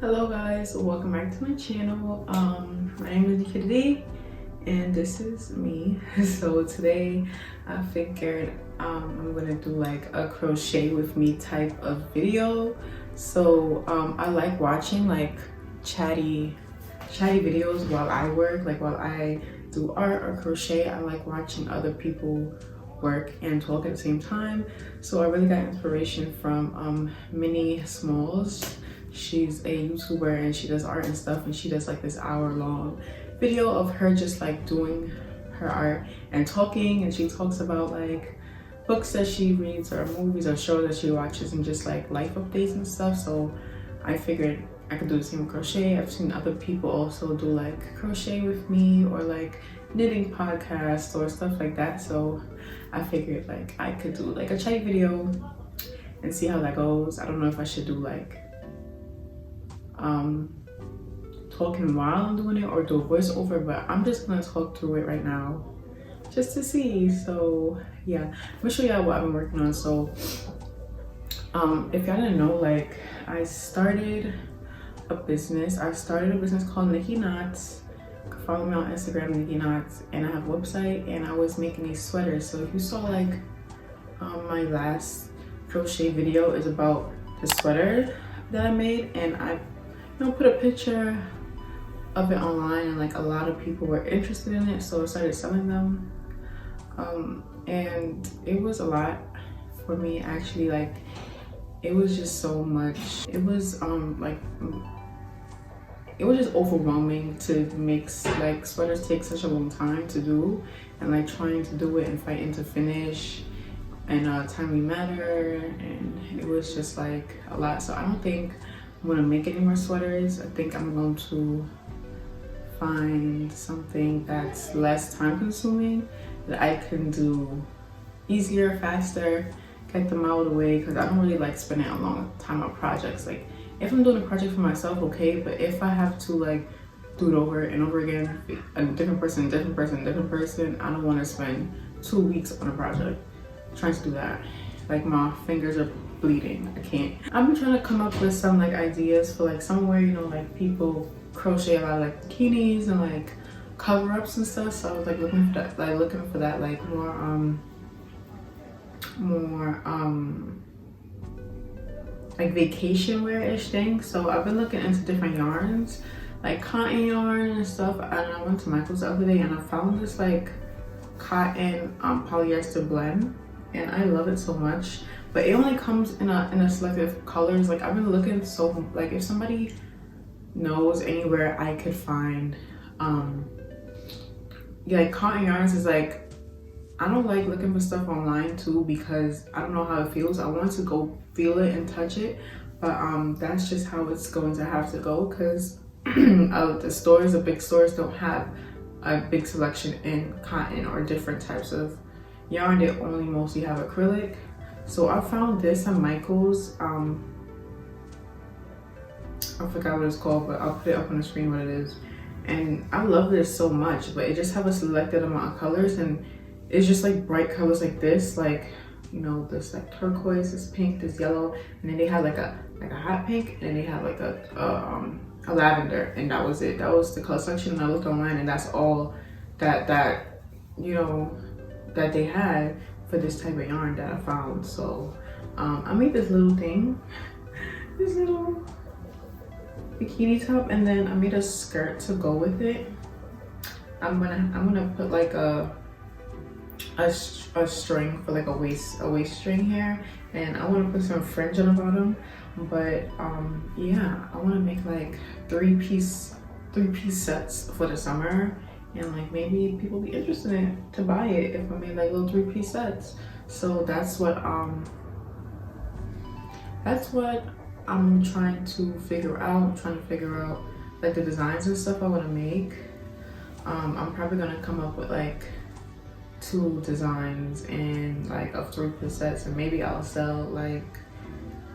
Hello guys, welcome back to my channel. My name is Chatty and this is me. So today I figured I'm gonna do like a crochet with me type of video. So I like watching like chatty videos while I work, like while I do art or crochet. I like watching other people work and talk at the same time. So I really got inspiration from Minnie Smalls. She's a YouTuber and she does art and stuff, and she does like this hour-long video of her just like doing her art and talking, and she talks about like books that she reads or movies or shows that she watches and just like life updates and stuff. So I figured I could do the same with crochet. I've seen other people also do like crochet with me or like knitting podcasts or stuff like that. So I figured like I could do like a chatty video and see how that goes. I don't know if I should do like talking while I'm doing it or do a voiceover, but I'm just gonna talk through it right now just to see. So yeah, I'm gonna show y'all what I've been working on. So if y'all didn't know, like I started a business called Nikki Knots. You can follow me on Instagram, Nikki Knots, and I have a website, and I was making these sweaters. So if you saw like my last crochet video is about the sweater that I made, and I put a picture of it online, and like a lot of people were interested in it, so I started selling them. And it was a lot for me actually. Like it was just so much. It was it was just overwhelming to make. Like sweaters take such a long time to do, and like trying to do it and fighting to finish in a timely manner, and it was just like a lot. So I don't think I'm gonna make any more sweaters. I think I'm going to find something that's less time consuming, that I can do easier, faster, get them out of the way, because I don't really like spending a long time on projects. Like if I'm doing a project for myself, okay, but if I have to like do it over and over again, a different person, I don't want to spend 2 weeks on a project trying to do that. Like my fingers are bleeding. I can't. I've been trying to come up with some like ideas for like somewhere, like people crochet a lot of like bikinis and like cover-ups and stuff. So I was like looking for that like more like vacation wear-ish thing. So I've been looking into different yarns, like cotton yarn and stuff. And I went to Michael's the other day and I found this like cotton polyester blend, and I love it so much. But it only comes in a selective colors. Like I've been looking, so like if somebody knows anywhere I could find like cotton yarns, is like, I don't like looking for stuff online too, because I don't know how it feels. I want to go feel it and touch it, but that's just how it's going to have to go, because the big stores don't have a big selection in cotton or different types of yarn. They only mostly have acrylic. So I found this on Michael's. I forgot what it's called, but I'll put it up on the screen what it is. And I love this so much, but it just have a selected amount of colors, and it's just like bright colors like this, like this like turquoise, this pink, this yellow, and then they had like a hot pink, and then they had like a lavender, and that was it. That was the color selection. And I looked online, and that's all that they had for this type of yarn that I found. So I made this little thing, this little bikini top, and then I made a skirt to go with it. I'm gonna put like a string for like a waist string here, and I want to put some fringe on the bottom. But yeah, I want to make like three piece sets for the summer, and like maybe people be interested in it to buy it if I made like little 3-piece sets. So that's what I'm trying to figure out. I'm trying to figure out like the designs and stuff I want to make. I'm probably gonna come up with like 2 designs and like of 3-piece sets, and maybe I'll sell like,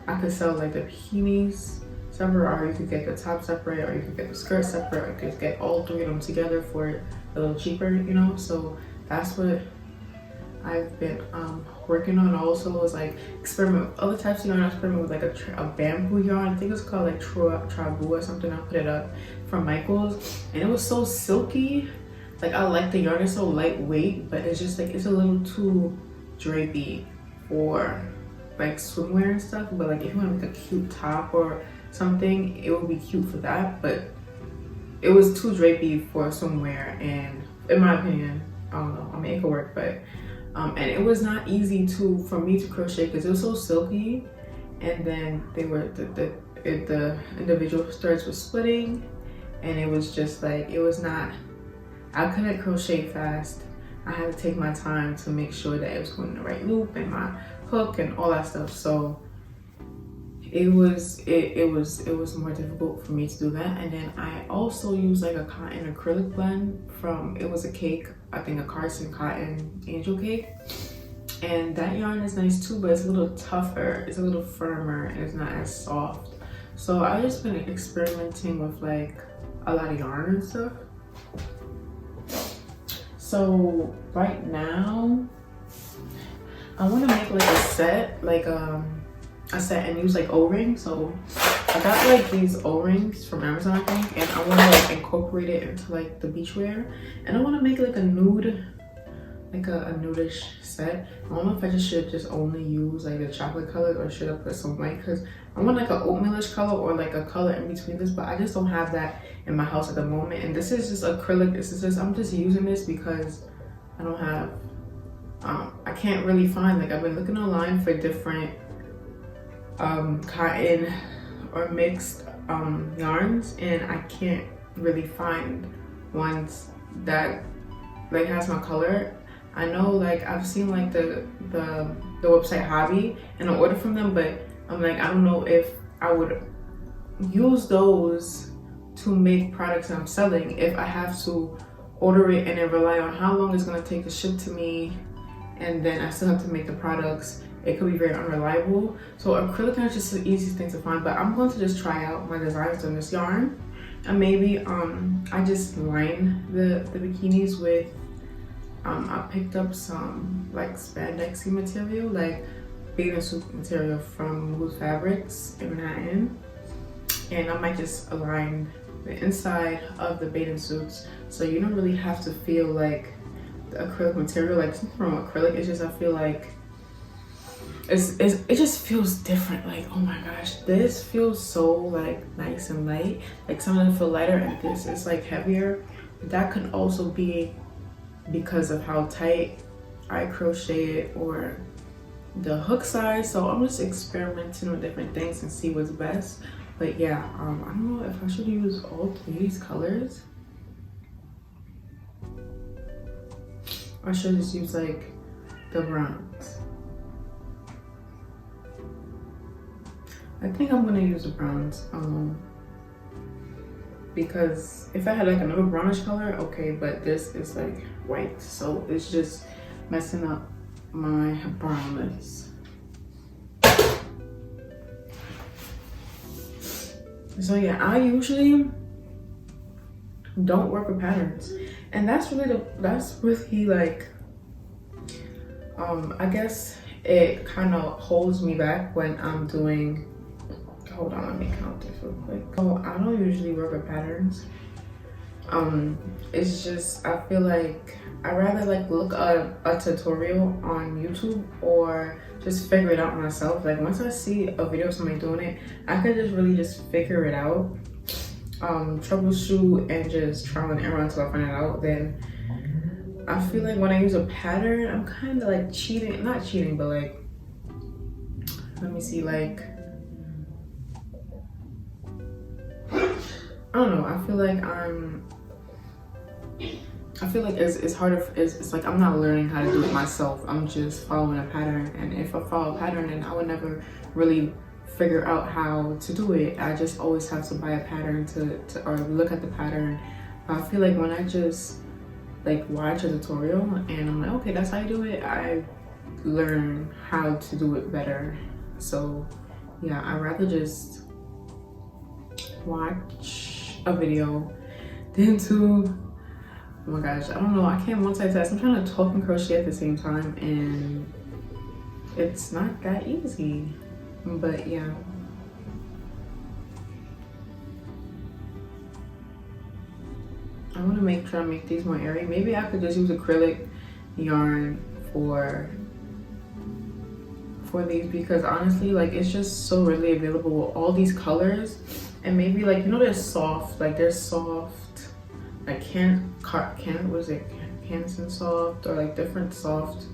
I could sell like the bikinis separate, or you could get the top separate, or you could get the skirt separate, or you could get all 3 of them together for a little cheaper, So that's what I've been working on also is like experiment with other types of yarn. I experiment with like a bamboo yarn. I think it's called like Trabu or something. I put it up from Michael's and it was so silky. Like I like the yarn, it's so lightweight, but it's just like it's a little too drapey for like swimwear and stuff. But like if you want to make a cute top or something, it would be cute for that. But it was too drapey for swimwear, and in my opinion, I don't know. I mean, it could work, but and it was not easy for me to crochet because it was so silky, and then they were the individual threads were splitting, and it was just like it was not. I couldn't crochet fast. I had to take my time to make sure that it was going in the right loop and my hook and all that stuff. So it was more difficult for me to do that. And then I also used like a cotton acrylic blend from, it was a cake, I think a Carson cotton angel cake, and that yarn is nice too, but it's a little tougher, it's a little firmer, and it's not as soft. So I've just been experimenting with like a lot of yarn and stuff. So right now I want to make like a set, like a set, and use like O-rings. So I got like these O-rings from Amazon, I think, and I want to like incorporate it into like the beachwear, and I want to make like a nude, like a nudish set. I don't know if I should just only use like the chocolate colors, or should I put some white, because I want like an oatmealish color or like a color in between this, but I just don't have that in my house at the moment. And this is just acrylic. This is just, I'm just using this because I don't have I can't really find, like I've been looking online for different cotton or mixed yarns, and I can't really find ones that like has my color. I know like I've seen like the website Hobby, and I ordered from them, but I'm like, I don't know if I would use those to make products that I'm selling if I have to order it and then rely on how long it's gonna take to ship to me, and then I still have to make the products. It could be very unreliable. So acrylic yarn is just the easiest thing to find, but I'm going to just try out my designs on this yarn, and maybe I just line the bikinis with I picked up some like spandexy material, like bathing suit material from Mood Fabrics in Manhattan, and I might just align the inside of the bathing suits, so you don't really have to feel like the acrylic material, like from acrylic. It's just, I feel like it just feels different. Like, oh my gosh, this feels so like nice and light. Like some of them feel lighter, and this is like heavier. That could also be because of how tight I crochet it or the hook size. So I'm just experimenting with different things and see what's best. But yeah, I don't know if I should use all these colors, or I should just use like the browns. I think I'm gonna use the browns because if I had like another brownish color, okay, but this is like white, so it's just messing up my brownness. So yeah, I usually don't work with patterns, and that's really like I guess it kind of holds me back when I'm doing, hold on, let me count this real quick. Oh, I don't usually work with patterns. It's just, I feel like I rather like look at a tutorial on YouTube or just figure it out myself. Like once I see a video of somebody doing it, I could just really just figure it out, troubleshoot and just trial and error until I find it out. Then I feel like when I use a pattern, I'm kind of like cheating, not cheating, but like, let me see, like, I don't know, I feel like it's harder, it's like I'm not learning how to do it myself. I'm just following a pattern, and if I follow a pattern, then I would never really figure out how to do it. I just always have to buy a pattern to or look at the pattern. I feel like when I just like watch a tutorial and I'm like, okay, that's how you do it, I learn how to do it better. So yeah, I'd rather just watch a video than to Oh my gosh, I don't know, I can't multitask. I'm trying to talk and crochet at the same time, and it's not that easy. But yeah. I want to try to make these more airy. Maybe I could just use acrylic yarn for these, because honestly, like, it's just so readily available with all these colors. And maybe, like, you know, they're soft, like what is it, Canson soft, or like different soft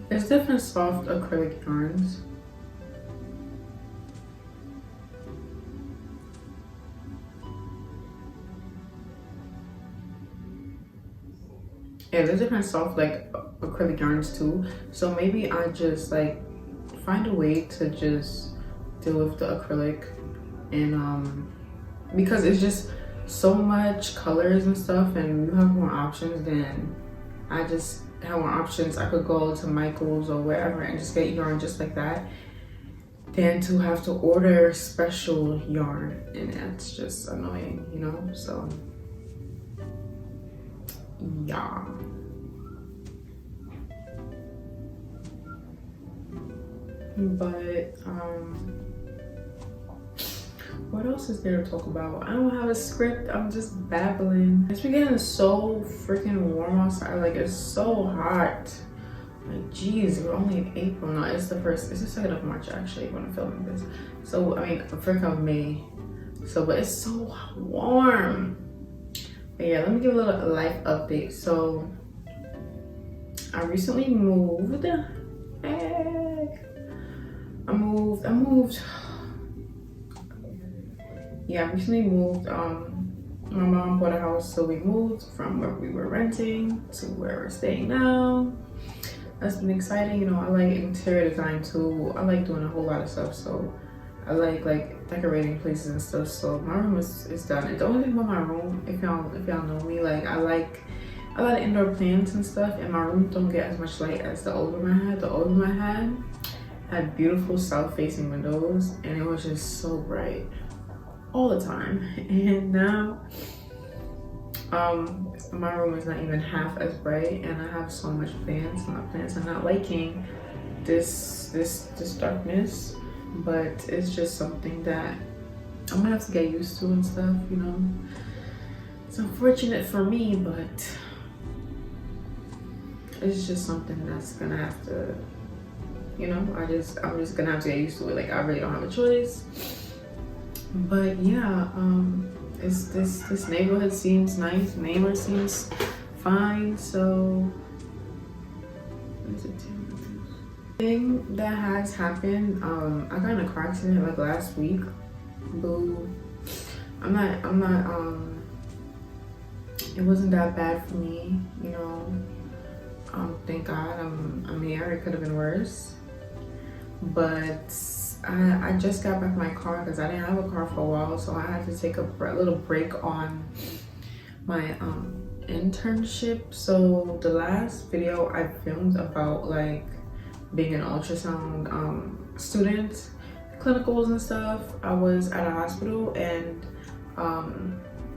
there's different soft acrylic yarns. Yeah, there's different soft like acrylic yarns too. So maybe I just like find a way to just deal with the acrylic, and because it's just so much colors and stuff, and you have more options. Then I just have more options. I could go to Michael's or wherever and just get yarn just like that, than to have to order special yarn, and that's just annoying, you know. So yeah. But what else is there to talk about? I don't have a script. I'm just babbling. It's been getting so freaking warm outside. Like, it's so hot. Like, geez, we're only in April now. It's the 2nd of March actually when I'm filming this. So I mean, the 1st of May. So, but it's so warm. But yeah, let me give a little life update. So I recently moved. I moved. Yeah, I recently moved. My mom bought a house, so we moved from where we were renting to where we're staying now. That's been exciting. You know, I like interior design too. I like doing a whole lot of stuff. So I like decorating places and stuff. So my room is done. And the only thing about my room, if y'all know me, like, I like a lot of indoor plants and stuff, and my room don't get as much light as the old room I had. The old room I had beautiful south-facing windows, and it was just so bright all the time. And now my room is not even half as bright, and I have so much plants, and my plants are not liking this darkness. But it's just something that I'm gonna have to get used to and stuff, you know. It's unfortunate for me, but it's just something that's gonna have to, you know, I'm just gonna have to get used to it. Like, I really don't have a choice. But yeah, it's this neighborhood seems nice. Neighbor seems fine. So thing that has happened, I got in a car accident like last week. Boo. I'm not it wasn't that bad for me, you know. Thank God. I'm here. It could have been worse. But I just got back my car because I didn't have a car for a while, so I had to take a little break on my internship. So the last video I filmed about like being an ultrasound student, clinicals and stuff, I was at a hospital, and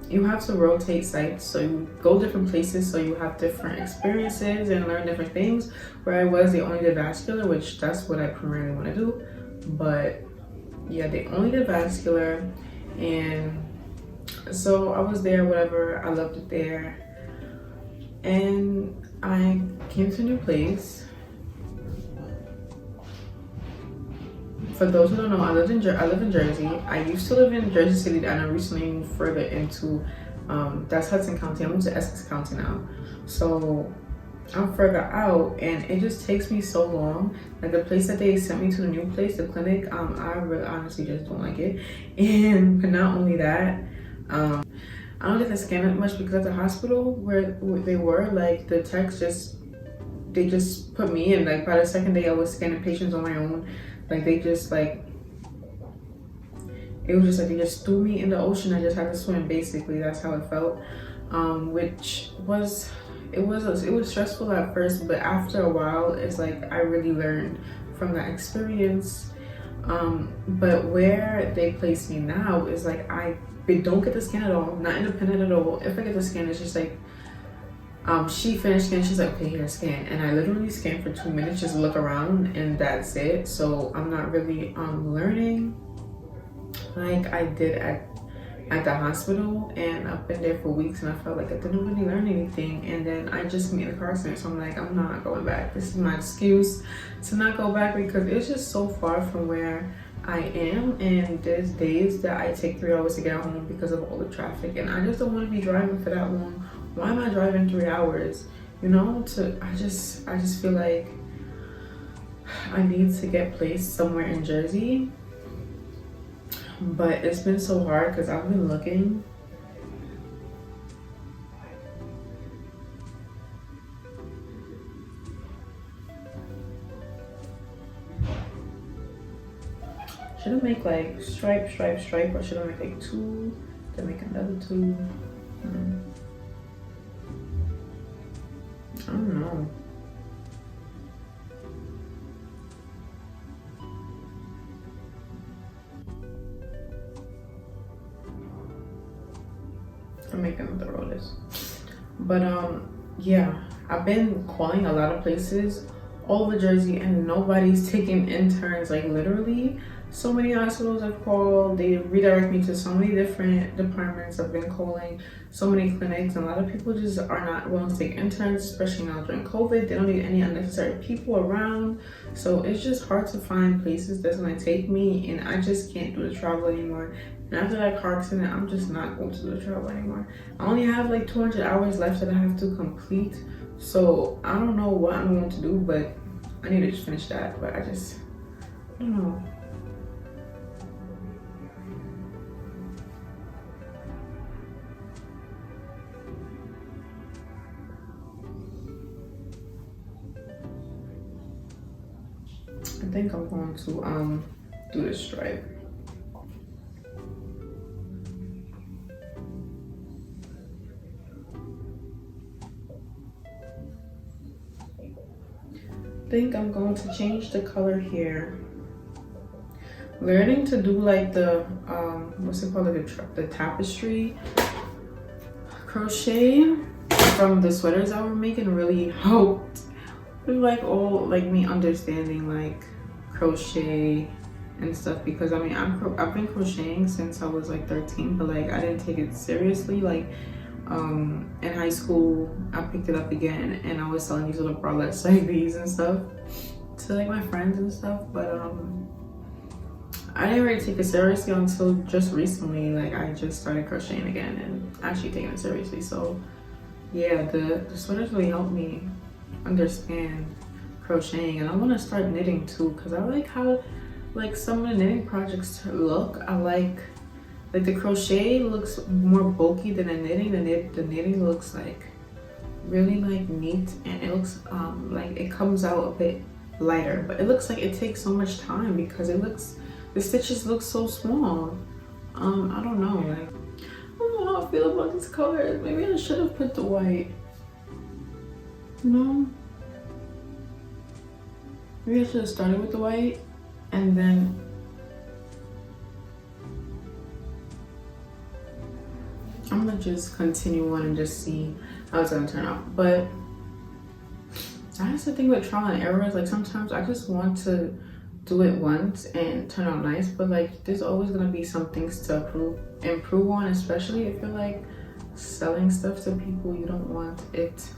you have to rotate sites, so you go different places, so you have different experiences and learn different things. Where I was, they only did vascular, which that's what I primarily want to do. But yeah, they only did vascular, and so I was there, whatever. I loved it there, and I came to a new place. For those who don't know, I live in Jersey. I used to live in Jersey City, and I recently moved further into that's Hudson County. I moved to Essex County now, so I'm further out, and it just takes me so long. Like, the place that they sent me to, the new place, the clinic, I really honestly just don't like it. And but not only that, I don't get to scan it much because at the hospital where they were, like, the techs they just put me in. Like, by the second day I was scanning patients on my own. Like, they just like, it was just like they just threw me in the ocean. I just had to swim, basically. That's how it felt, which was, it was stressful at first, but after a while it's like I really learned from that experience. But where they place me now is like they don't get the scan at all, not independent at all. If I get the scan, it's just like she finished scanning, she's like, okay, here, scan. And I literally scan for 2 minutes, just look around, and that's it. So I'm not really learning like I did at the hospital, and I've been there for weeks and I felt like I didn't really learn anything. And then I just made a car accident, so I'm like, I'm not going back. This is my excuse to not go back, because it's just so far from where I am, and there's days that I take 3 hours to get home because of all the traffic, and I just don't want to be driving for that long. Why am I driving 3 hours? You know, I just feel like I need to get placed somewhere in Jersey. But it's been so hard because I've been looking. Should I make like stripe, stripe, stripe, or should I make like 2, then make another 2? I don't know. I'm making another roll this. But yeah, I've been calling a lot of places all over Jersey and nobody's taking interns, like literally. So many hospitals I've called, they redirect me to so many different departments. I've been calling so many clinics, and a lot of people just are not willing to take interns, especially now during COVID. They don't need any unnecessary people around. So it's just hard to find places that's gonna take me, and I just can't do the travel anymore. And after that car accident, I'm just not going to do the travel anymore. I only have like 200 hours left that I have to complete. So I don't know what I'm going to do, but I need to just finish that. But I don't know. I think I'm going to do this stripe. I think I'm going to change the color here. Learning to do like the what's it called, like the tapestry crochet from the sweaters I was making really helped with like all like me understanding like crochet and stuff, because I mean I've been crocheting since I was like 13, but like I didn't take it seriously. Like in high school I picked it up again and I was selling these little bralettes like these and stuff to like my friends and stuff, but I didn't really take it seriously until just recently. Like I just started crocheting again and actually taking it seriously. So yeah, the sweaters really helped me understand crocheting, and I want to start knitting too, because I like how like some of the knitting projects look. I like the crochet looks more bulky than the knitting. The knitting looks like really like neat, and it looks like it comes out a bit lighter, but it looks like it takes so much time because the stitches look so small. I don't know, like I don't know how I feel about these colors. Maybe I should have put the white. No, maybe I should have started with the white and then I'm gonna just continue on and just see how it's gonna turn out. But that's the thing with trial and errors. Like sometimes I just want to do it once and turn out nice, but like there's always gonna be some things to improve on, especially if you're like selling stuff to people. You don't want it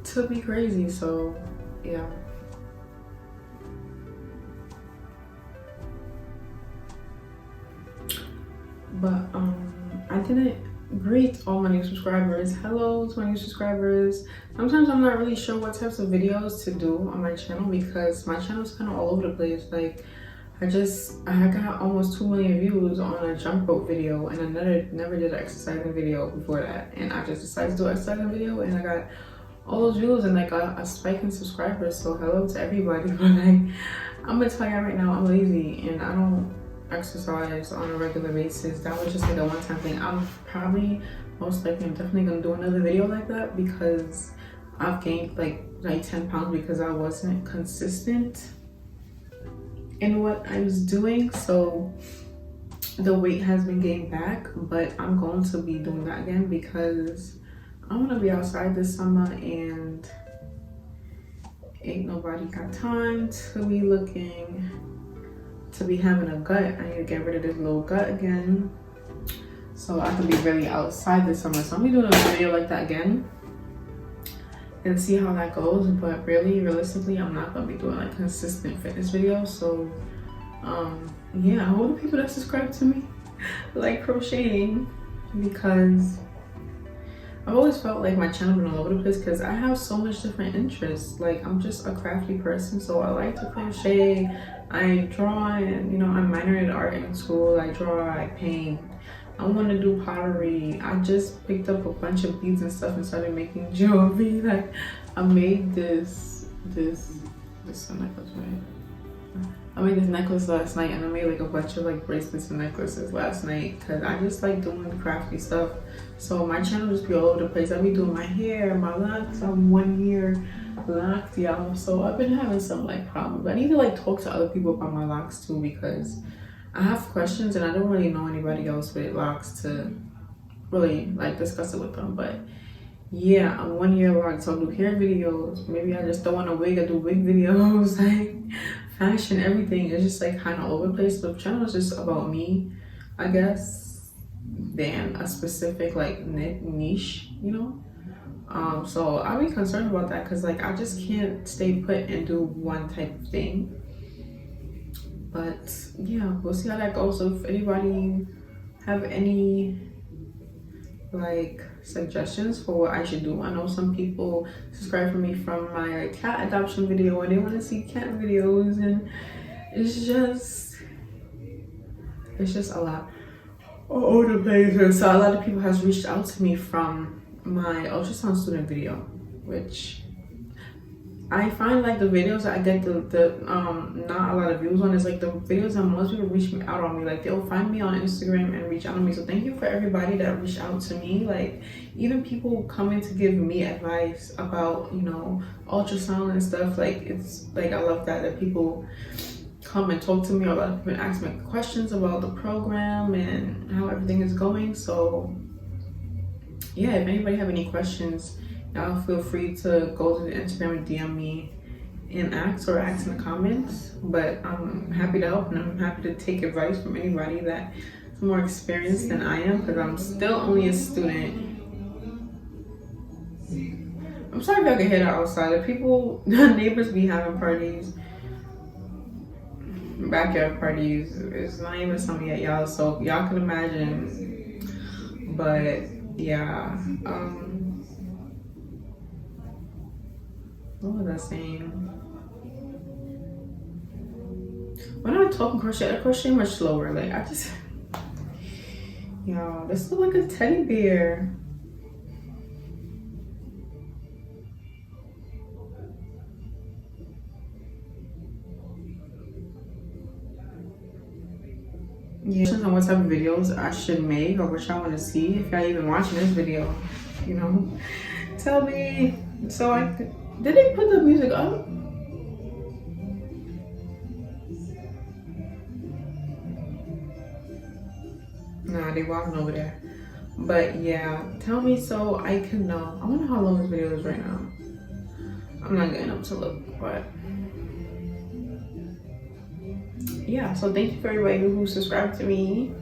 to be crazy. So yeah. But I didn't greet all my new subscribers. Hello to my new subscribers. Sometimes I'm not really sure what types of videos to do on my channel because my channel is kind of all over the place. Like I got almost 2 million views on a jump rope video, and I never did an exercising video before that, and I just decided to do an exercising video and I got all those views and like a spike in subscribers. So hello to everybody. But like I'm gonna tell you right now, I'm lazy and I don't exercise on a regular basis. That was just like a one-time thing. I'm probably most likely I'm definitely gonna do another video like that, because I've gained like 10 pounds because I wasn't consistent in what I was doing. So the weight has been gained back, but I'm going to be doing that again because I want to be outside this summer and ain't nobody got time to be looking to be having a gut. I need to get rid of this little gut again so I can be really outside this summer. So I'm gonna be doing a video like that again and see how that goes. But really, realistically, I'm not gonna be doing like consistent fitness videos. So yeah, I hope the people that subscribe to me like crocheting, because I've always felt like my channel been all over the place because I have so much different interests. Like, I'm just a crafty person, so I like to crochet, I draw, and you know, I'm minored in art in school. I draw, I paint, I want to do pottery. I just picked up a bunch of beads and stuff and started making jewelry. Like, I made this necklace, right? I made this necklace last night, and I made like a bunch of like bracelets and necklaces last night because I just like doing the crafty stuff. So my channel just be all over the place. I be doing my hair, my locks. I'm 1 year locked, y'all. So I've been having some like problems. I need to like talk to other people about my locks too, because I have questions and I don't really know anybody else with locks to really like discuss it with them. But yeah, I'm 1 year locked, so I'll do hair videos. Maybe I just don't want a wig. I do wig videos. Like, fashion, everything is just like kind of all over the place. The channel is just about me, I guess, than a specific like niche, you know. So I be concerned about that because like I just can't stay put and do one type of thing. But yeah, we'll see how that goes. So if anybody have any like suggestions for what I should do, I know some people subscribe for me from my cat adoption video and they want to see cat videos, and it's just a lot all over the place. So a lot of people has reached out to me from my ultrasound student video, which I find like the videos that I get the not a lot of views on is like the videos that most people reach me out on me. Like, they'll find me on Instagram and reach out on me. So thank you for everybody that reached out to me. Like, even people coming to give me advice about, you know, ultrasound and stuff. Like, it's like, I love that people come and talk to me. A lot of people ask me questions about the program and how everything is going. So yeah, if anybody have any questions, y'all feel free to go to the Instagram and DM me and ask in the comments. But I'm happy to help, and I'm happy to take advice from anybody that is more experienced than I am, because I'm still only a student. I'm sorry if y'all can hear that outside. The people, the neighbors be having parties, backyard parties. It's not even summer yet, y'all, so y'all can imagine. But yeah, what was I saying? When I talk crochet, I crochet much slower. Like, I just, y'all, this looks like a teddy bear. Yeah, on what type of videos I should make or what y'all want to see. If y'all even watching this video, you know, tell me so I could. Did they put the music up? Nah, they walking over there. But yeah, tell me so I can know. I wonder how long this video is right now. I'm not getting up to look, but yeah. So thank you for everybody who subscribed to me,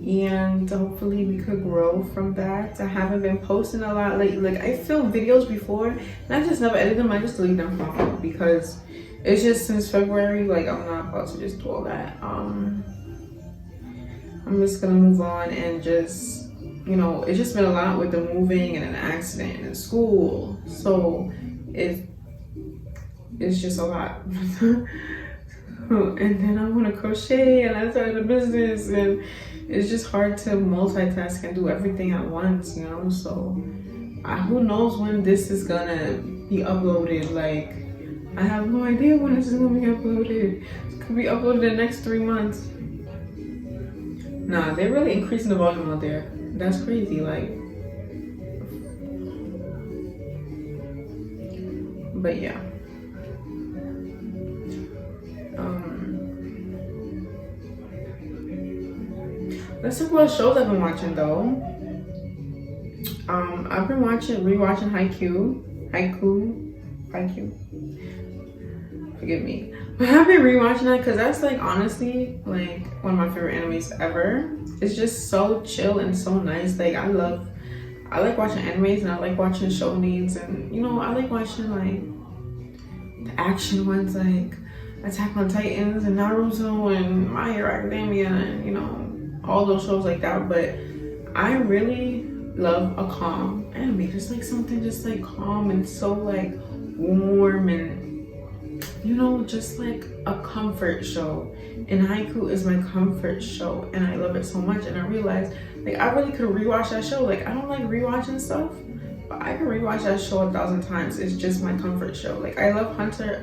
and hopefully we could grow from that. I haven't been posting a lot lately. Like, I filmed videos before and I just never edit them. I just delete them from my phone because it's just since February. Like, I'm not about to just do all that. I'm just gonna move on and just, you know, it's just been a lot with the moving and an accident and school. So it's just a lot. And then I want to crochet, and I started a business, and it's just hard to multitask and do everything at once, you know. So who knows when this is gonna be uploaded. Like, I have no idea when this is gonna be uploaded. It could be uploaded in the next 3 months. Nah, they're really increasing the volume out there. That's crazy. Like, But yeah. Let's talk about shows I've been watching though. I've been rewatching Haikyuu. Forgive me. But I've been rewatching that because that's like honestly like one of my favorite animes ever. It's just so chill and so nice. Like I like watching animes and I like watching show needs, and you know, I like watching like the action ones like Attack on Titans and Naruto and My Hero Academia and you know, all those shows like that. But I really love a calm anime, just like something just like calm and so like warm and you know, just like a comfort show. And Haikyuu is my comfort show and I love it so much. And I realized like I really could rewatch that show. Like I don't like rewatching stuff, but I can rewatch that show 1,000 times. It's just my comfort show. Like I love Hunter,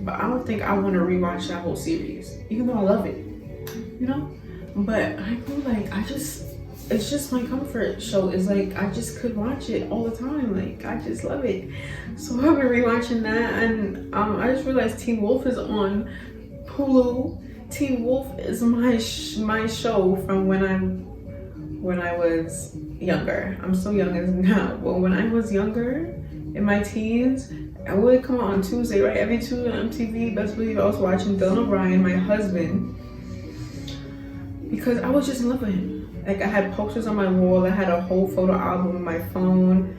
but I don't think I want to rewatch that whole series, even though I love it, you know. But I feel like it's just my comfort show. It's like I just could watch it all the time. Like I just love it. So I've been rewatching that, and I just realized Teen Wolf is on Hulu. Teen Wolf is my show from when I was younger. I'm so young as now, but when I was younger in my teens, I would come on Tuesday, right? Every Tuesday on MTV. Best believe I was watching Dylan O'Brien, my husband, because I was just in love with him. Like I had posters on my wall. I had a whole photo album on my phone,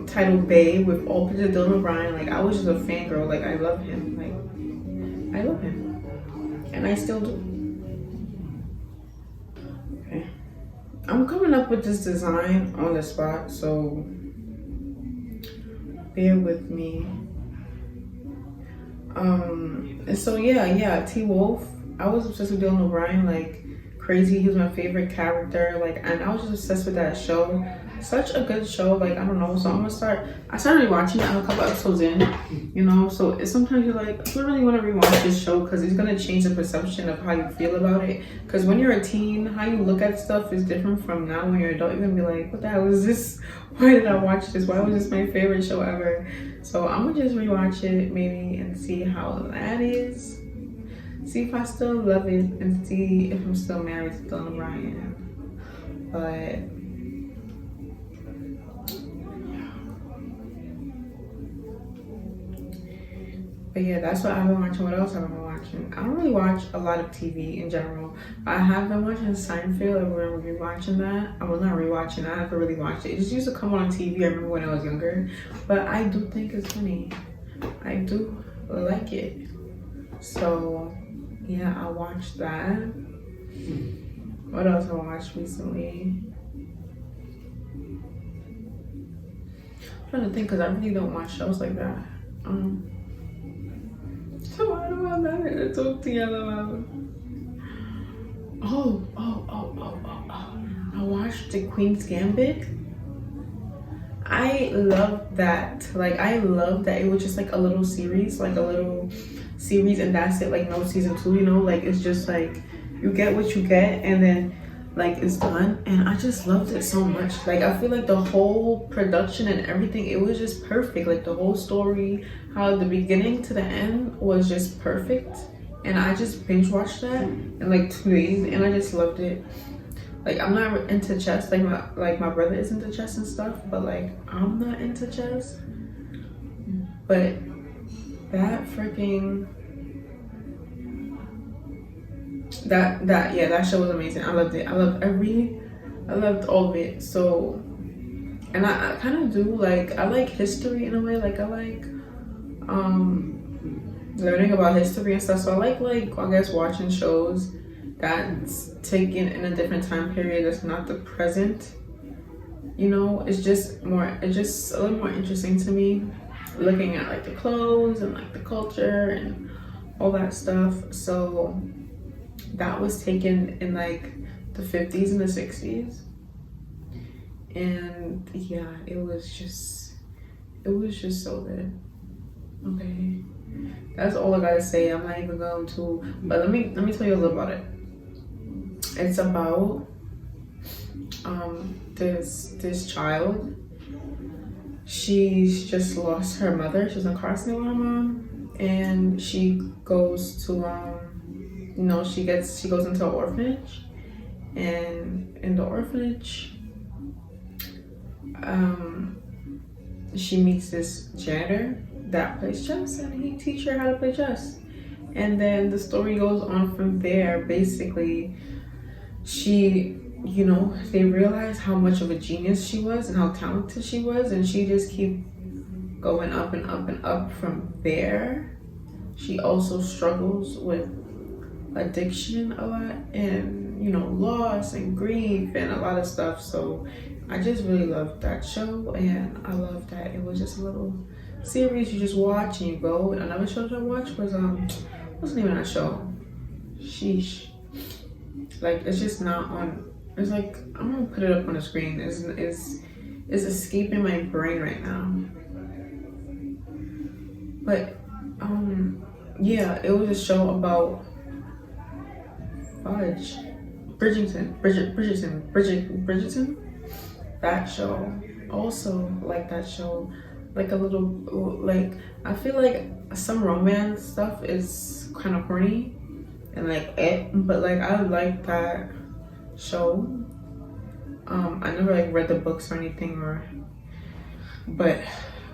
titled Babe with all pictures of Dylan O'Brien. Like I was just a fangirl. Like I love him. Like I love him, and I still do. Okay, I'm coming up with this design on the spot, so bear with me. And so yeah, Teen Wolf. I was obsessed with Dylan O'Brien, like crazy. He was my favorite character, like, and I was just obsessed with that show. Such a good show, like I don't know. So I started rewatching it. I'm a couple episodes in, you know. So it's sometimes you're like, I really want to rewatch this show because it's gonna change the perception of how you feel about it. Because when you're a teen, how you look at stuff is different from now when you're an adult. You're gonna be like, what the hell is this? Why did I watch this? Why was this my favorite show ever? So I'm gonna just rewatch it maybe and see how that is. See if I still love it and see if I'm still married to Dylan O'Brien. But yeah, that's what I've been watching. What else have I been watching? I don't really watch a lot of TV in general. I have been watching Seinfeld. I remember rewatching that. I was not rewatching that. I haven't really watched it. It just used to come on TV. I remember when I was younger. But I do think it's funny. I do like it. So yeah, I watched that. What else I watched recently? I'm trying to think because I really don't watch shows like that. So why do I have to talk together about? Oh. I watched The Queen's Gambit. I love that. Like I love that it was just like a little series, and that's it. Like no season 2, you know. Like it's just like you get what you get, and then like it's done. And I just loved it so much. Like I feel like the whole production and everything, it was just perfect. Like the whole story, how the beginning to the end was just perfect. And I just binge watched that in like 2 days, and I just loved it. Like I'm not into chess. Like my brother is into chess and stuff, but like I'm not into chess. But that freaking that show was amazing. I loved it. I loved all of it. So, and I kind of do like, I like history in a way. Like I like learning about history and stuff. So I like I guess watching shows that's taken in a different time period that's not the present. You know, it's just a little more interesting to me, looking at like the clothes and like the culture and all that stuff. So that was taken in like the 50s and the 60s, and yeah, it was just so good. Okay, that's all I gotta say. I'm not even going to, but let me tell you a little about it. It's about this child she's just lost her mother. She's in car accident with her mom, and she goes to she goes into an orphanage, and in the orphanage she meets this janitor that plays chess, and he teaches her how to play chess. And then the story goes on from there. Basically, they realize how much of a genius she was and how talented she was, and she just keep going up and up and up from there. She also struggles with addiction a lot, and loss and grief and a lot of stuff. So I just really loved that show, and I love that it was just a little series you just watch and you go. Another show that I watched was what's the name of that show? Sheesh. Like, it's just not on. It's like, I'm gonna put it up on the screen. It's escaping my brain right now. But yeah, it was a show about Bridgerton. That show. Also like that show. Like a little, like, I feel like some romance stuff is kind of corny and but like I like that show. I never like read the books or anything, but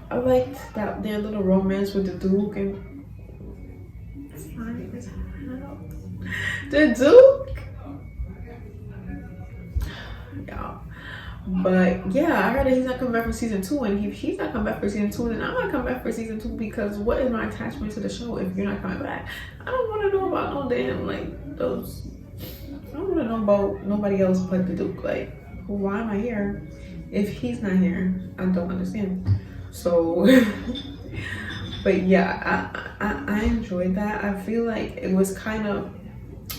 I liked that their little romance with the Duke and the Duke. Yeah. But yeah, I heard that he's not coming back for season 2, and if he's not coming back for season 2, then I'm not coming back for season 2, because what is my attachment to the show if you're not coming back? I don't want to know about no damn those. I don't want to know about nobody else but the Duke. Like, why am I here if he's not here? I don't understand. So, but yeah, I enjoyed that. I feel like it was kind of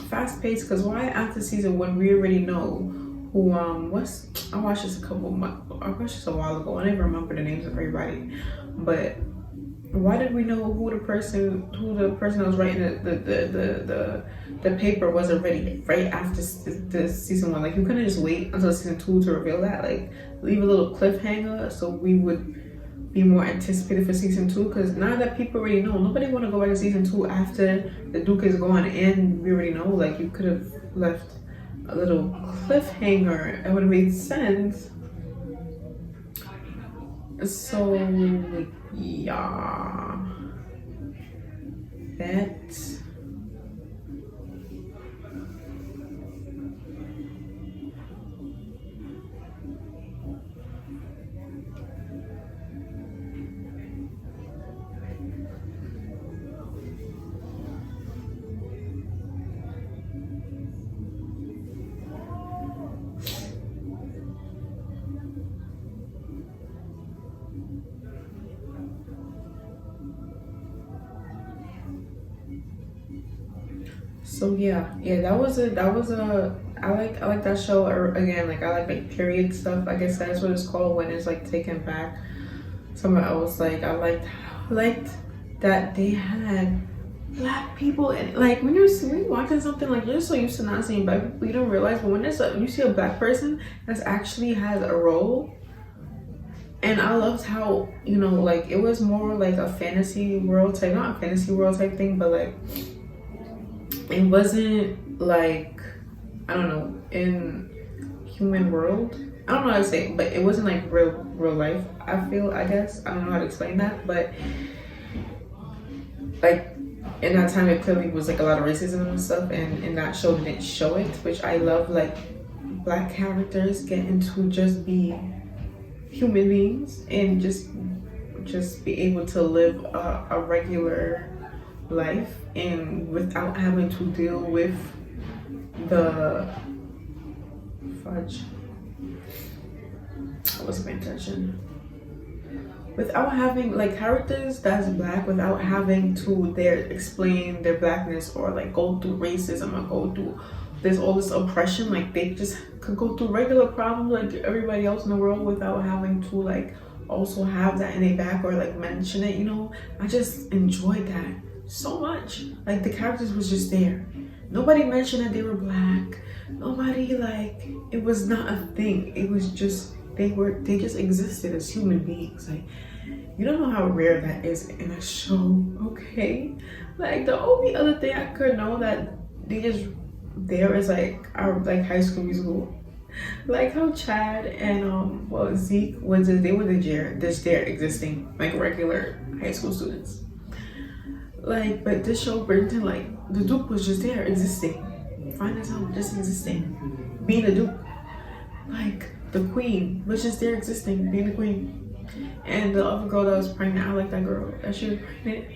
fast paced, because why after season 1 we already know who I watched this a while ago. I don't even remember the names of everybody, but why did we know who the person that was writing the paper was already right after the season 1? Like, you couldn't just wait until season 2 to reveal that. Like, leave a little cliffhanger so we would be more anticipated for season 2, because now that people already know, nobody want to go back to season 2 after the Duke is gone and we already know. Like, you could have left a little cliffhanger. It would have made sense. So yeah, that So yeah, that was a I like that show. Again, like, I like period stuff. I guess that's what it's called when it's like taken back somewhere else. Like, I liked that they had black people, and like when you're watching something, like, you're so used to not seeing black people, you don't realize, but when you see a black person that actually has a role. And I loved how, like, it was more like a fantasy world type, not a fantasy world type thing, but like, it wasn't like, I don't know, in human world. I don't know how to say it, but it wasn't like real life. I guess. I don't know how to explain that, but like, in that time it clearly was like a lot of racism and stuff, and in that show didn't show it, which I love. Like, black characters getting to just be human beings and just be able to live a regular life, and without having to deal with the fudge. I wasn't paying attention. Without having like characters that's black, without having to explain their blackness, or like go through racism, or go through there's all this oppression. Like, they just could go through regular problems like everybody else in the world, without having to like also have that in their back, or like mention it. I just enjoyed that so much. Like, the characters was just there. Nobody mentioned that they were black. Nobody, like, it was not a thing. It was just they just existed as human beings. Like, you don't know how rare that is in a show, okay? Like, the only other thing I could know that they just there is like our like High School Musical, like how Chad and Zeke was they were just there existing like regular high school students. Like, but this show Brenton, like the Duke was just there existing, fine as hell, just existing, being the Duke. Like the Queen was just there existing, being the Queen. And the other girl that was pregnant, I like that girl that she was pregnant.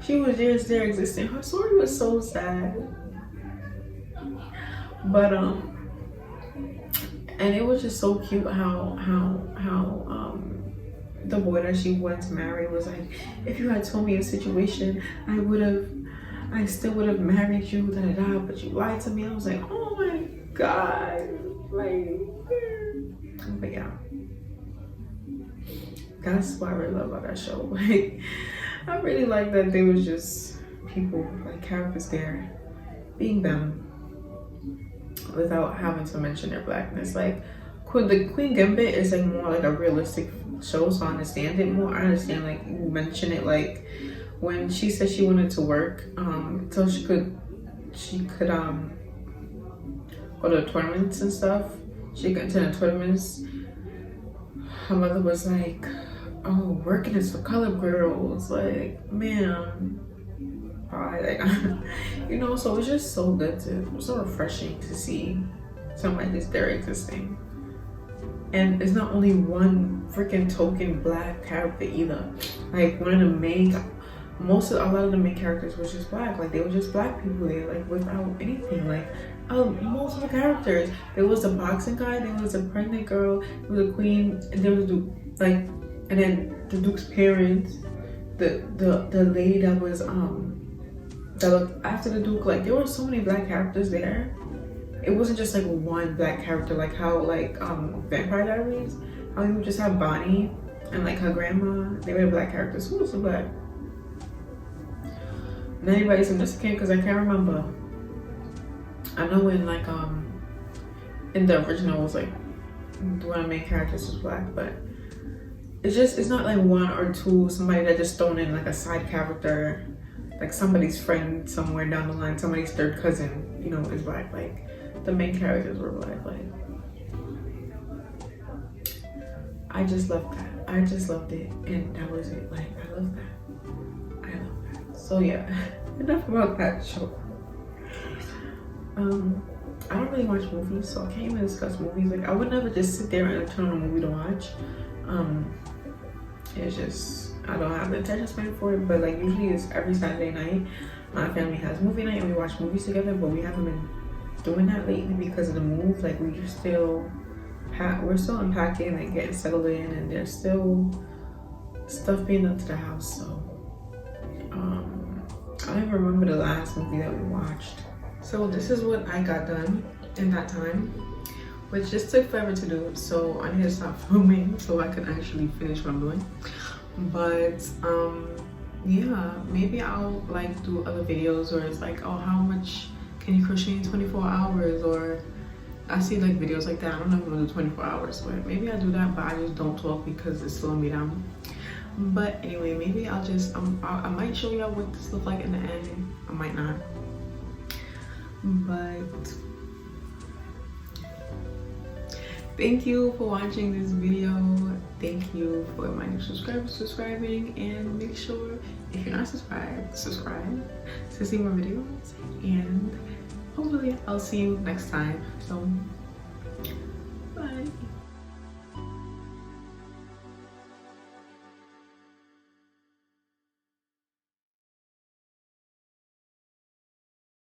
She was just there existing. Her story was so sad. But and it was just so cute how the boy that she wanted to marry was like, if you had told me a situation, I still would have married you, da da da, but you lied to me. I was like, oh my god, like, but yeah, that's what I really love about that show. Like, I really like that there was just people, like characters there, being them, without having to mention their blackness. Like the Queen Gambit is like more like a realistic show, so I understand it more. I understand, like, you mention it, like when she said she wanted to work so she could go to tournaments and stuff. She could attend tournaments. Her mother was like, oh, working is for colored girls. Like, man, like, you know, so it's just so good so refreshing to see something like this there existing. And it's not only one freaking token black character either. Like, one of the main, a lot of the main characters was just black. Like, they were just black people there, like, without anything. Like, most of the characters, there was a boxing guy, there was a pregnant girl, there was a queen, and there was a Duke, like, and then the Duke's parents, the lady that was that looked after the Duke. Like, there were so many black characters there. It wasn't just like one black character, like how like Vampire Diaries, how you would just have Bonnie and like her grandma. They were black characters. Who was the black? Not anybody, so just can't, because I can't remember. I know in like in the original was like one of the main characters was black, but it's not like one or two, somebody that just thrown in like a side character, like somebody's friend somewhere down the line, somebody's third cousin, you know, is black. Like, the main characters were black. Like, I just loved that. I just loved it, and that was it. Like, I love that. I love that. So yeah, enough about that show. I don't really watch movies, so I can't even discuss movies. Like, I would never just sit there and turn on a movie to watch. It's just, I don't have the attention span for it. But like, usually it's every Saturday night my family has movie night and we watch movies together, but we haven't been doing that lately because of the move. Like, we're still unpacking and getting settled in, and there's still stuff being done to the house. So I don't even remember the last movie that we watched. So this is what I got done in that time, which just took forever to do. So I need to stop filming so I can actually finish what I'm doing. But yeah, maybe I'll like do other videos where it's like, oh, how much can you crochet in 24 hours? Or I see like videos like that. I don't know if I'm gonna do 24 hours, but maybe I'll do that, but I just don't talk because it's slowing me down. But anyway, maybe I'll just I might show y'all what this looks like in the end. I might not, but thank you for watching this video. Thank you for my new subscribers subscribing, and make sure if you're not subscribed, subscribe to see more videos, and hopefully I'll see you next time. So